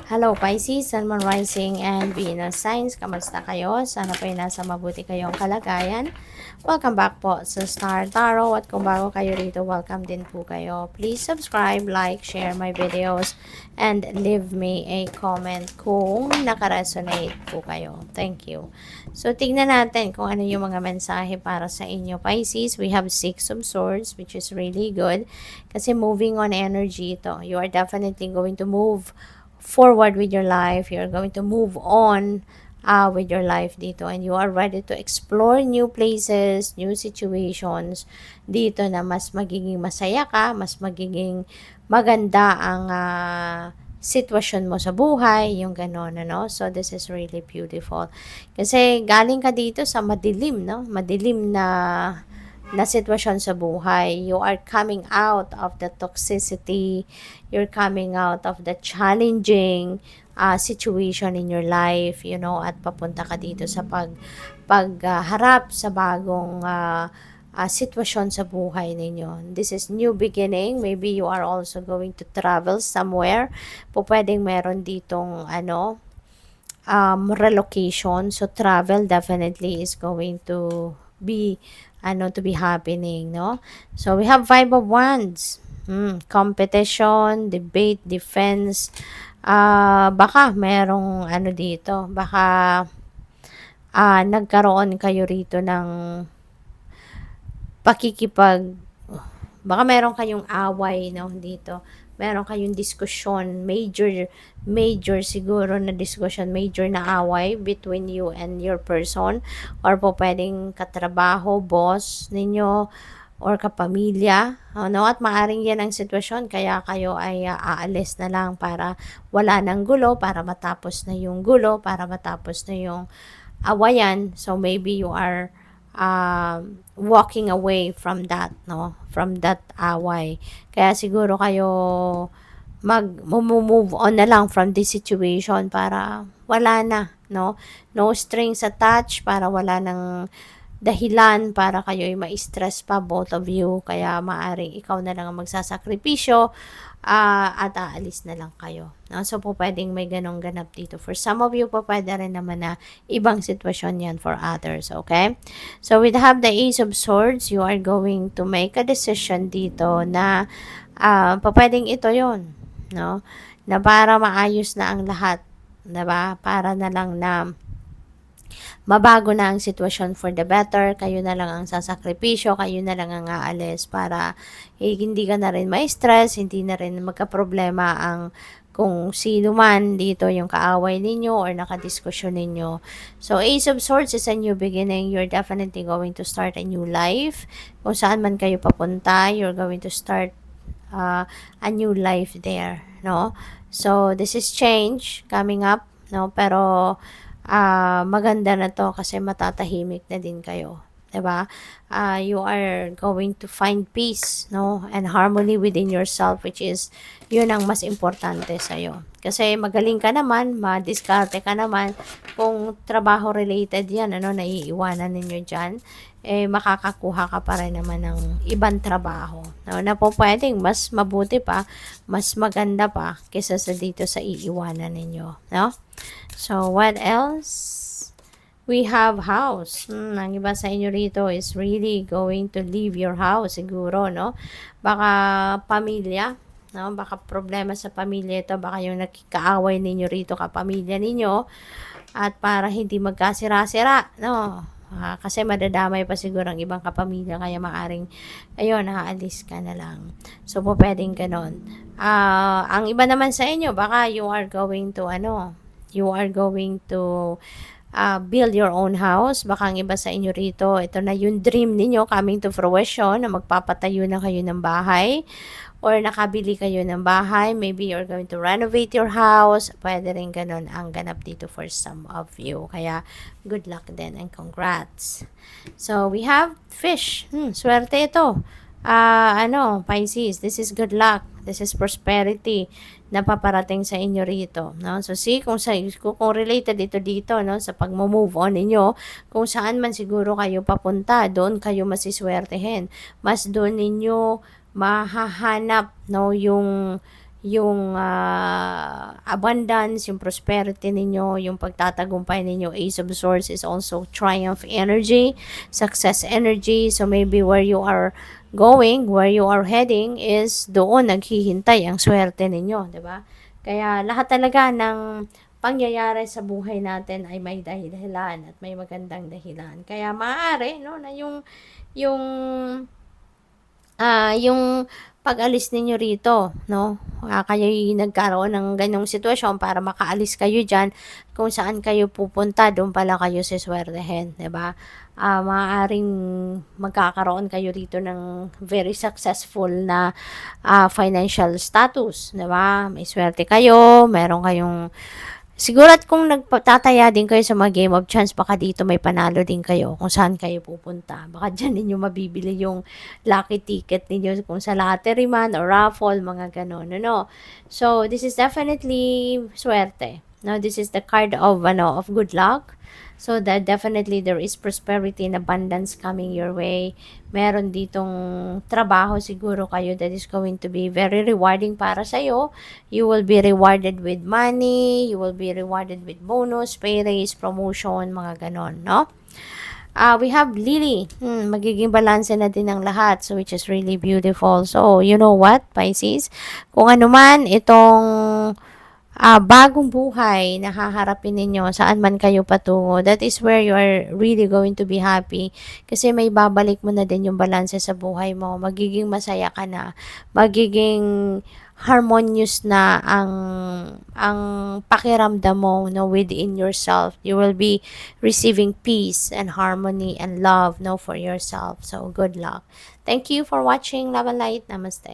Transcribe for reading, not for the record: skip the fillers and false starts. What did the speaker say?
Hello Pisces, Sun, Moon, Rising, and Venus Signs. Kamusta kayo? Sana po ay nasa mabuti kayong kalagayan. Welcome back po sa Star Tarot. At kung bago kayo rito, welcome din po kayo. Please subscribe, like, share my videos, and leave me a comment kung nakaresonate po kayo. Thank you. So, tingnan natin kung ano yung mga mensahe para sa inyo, Pisces. We have 6 of Swords, which is really good. Kasi moving on energy ito. You are definitely going to move forward with your life. You're going to move on with your life dito, and you are ready to explore new places, new situations dito na mas magiging masaya ka, mas magiging maganda ang sitwasyon mo sa buhay, yung gano'n, ano? So, this is really beautiful. Kasi galing ka dito sa madilim, no? Madilim na sitwasyon sa buhay. You are coming out of the toxicity. You're coming out of the challenging situation in your life, you know, at papunta ka dito sa pagharap sa bagong sitwasyon sa buhay ninyo. This is new beginning. Maybe you are also going to travel somewhere. Pwedeng meron ditong relocation. So, travel definitely is going to be to be happening, no? So, we have 5 of Wands. Competition, debate, defense. Baka merong dito. Baka nagkaroon kayo rito ng pakikipag baka meron kayong away, no, dito. Meron kayong diskusyon, major siguro na diskusyon, major na away between you and your person, or po pwedeng katrabaho, boss ninyo, or kapamilya, no? At maaring yan ang sitwasyon, kaya kayo ay aalis na lang para wala nang gulo, para matapos na yung gulo, para matapos na yung awayan. So maybe you are walking away from that, no? From that away. Kaya siguro kayo move on na lang from this situation para wala na, no? No strings attached, para wala nang dahilan para kayo ay ma-stress pa, both of you. Kaya maaring ikaw na lang ang magsasakripisyo at aalis na lang kayo, no? So po pwedeng may ganong ganap dito. For some of you po pwede rin naman na ibang sitwasyon yan for others, okay? So we have the Ace of Swords. You are going to make a decision dito na pwedeng ito yon, no? Na para maayos na ang lahat, diba? Para na lang na mabago na ang sitwasyon for the better, kayo na lang ang sasakripisyo, kayo na lang ang aalis para hindi ka na rin ma-stress, hindi na rin magka-problema ang kung sino man dito yung kaaway ninyo or nakadiskusyon ninyo. So, Ace of Swords is a new beginning. You're definitely going to start a new life. Kung saan man kayo papunta, you're going to start a new life there, no? So, this is change coming up, no? Pero, maganda na to kasi matatahimik na din kayo, 'di ba? You are going to find peace, no, and harmony within yourself, which is yun ang mas importante sa iyo. Kasi magaling ka naman, madiskarte ka naman. Kung trabaho related yan, naiiwanan ninyo diyan, makakakuha ka pa rin naman ng ibang trabaho, no, na po pwedeng mas mabuti pa, mas maganda pa kaysa sa dito sa iiwanan ninyo, no? So, what else? We have house. Ang iba sa inyo rito is really going to leave your house, siguro, no? Baka pamilya, no? Baka problema sa pamilya ito. Baka yung nakikaaway ninyo rito kapamilya ninyo. At para hindi magkasira-sira, no? Kasi madadamay pa siguro ang ibang kapamilya, kaya maaring, ayun, aalis ka na lang. So, po pwedeng ganon. Ang iba naman sa inyo, baka you are going to, build your own house. Baka ang iba sa inyo rito, ito na yung dream ninyo coming to fruition, na magpapatayo na kayo ng bahay or nakabili kayo ng bahay. Maybe you're going to renovate your house. Pwede rin ganun ang ganap dito for some of you. Kaya good luck din and congrats. So we have fish. Swerte ito. Pisces, this is good luck. This is prosperity na paparating sa inyo rito, no? So, see, kung related ito dito, no, sa pag-move on ninyo, kung saan man siguro kayo papunta, doon kayo masiswertehin. Mas doon ninyo mahahanap, no, yung abundance, yung prosperity ninyo, yung pagtatagumpay ninyo. Ace of Swords is also triumph energy, success energy. So maybe where you are going, where you are heading is doon naghihintay ang swerte ninyo, 'di ba? Kaya lahat talaga ng pangyayari sa buhay natin ay may dahilan at may magandang dahilan. Kaya maaari no na yung yung pag-alis ninyo rito, no? Kayo'y nagkaroon ng ganyong sitwasyon para makaalis kayo diyan, kung saan kayo pupunta, doon pala kayo siswertehin, 'di ba? Maaaring magkakaroon kayo rito ng very successful na financial status, 'di ba? May swerte kayo, meron kayong Sigurat kung nagtataya din kayo sa mga game of chance, baka dito may panalo din kayo kung saan kayo pupunta. Baka dyan ninyo mabibili yung lucky ticket ninyo kung sa lottery man or raffle, mga ganon, ano. So, this is definitely swerte. No, this is the card of good luck. So that definitely there is prosperity and abundance coming your way. Meron ditong trabaho siguro kayo that is going to be very rewarding para sa iyo. You will be rewarded with money, you will be rewarded with bonus, pay raise, promotion, mga ganon, no? We have Lily. Magiging balanse na din ang lahat. So, which is really beautiful. So, you know what, Pisces? Kung ano man itong bagong buhay na haharapin ninyo, saan man kayo patungo, that is where you are really going to be happy. Kasi may babalik mo na din yung balanse sa buhay mo. Magiging masaya ka na. Magiging harmonious na ang pakiramdam mo, no, within yourself. You will be receiving peace and harmony and love, no, for yourself. So, good luck. Thank you for watching. Love and light. Namaste.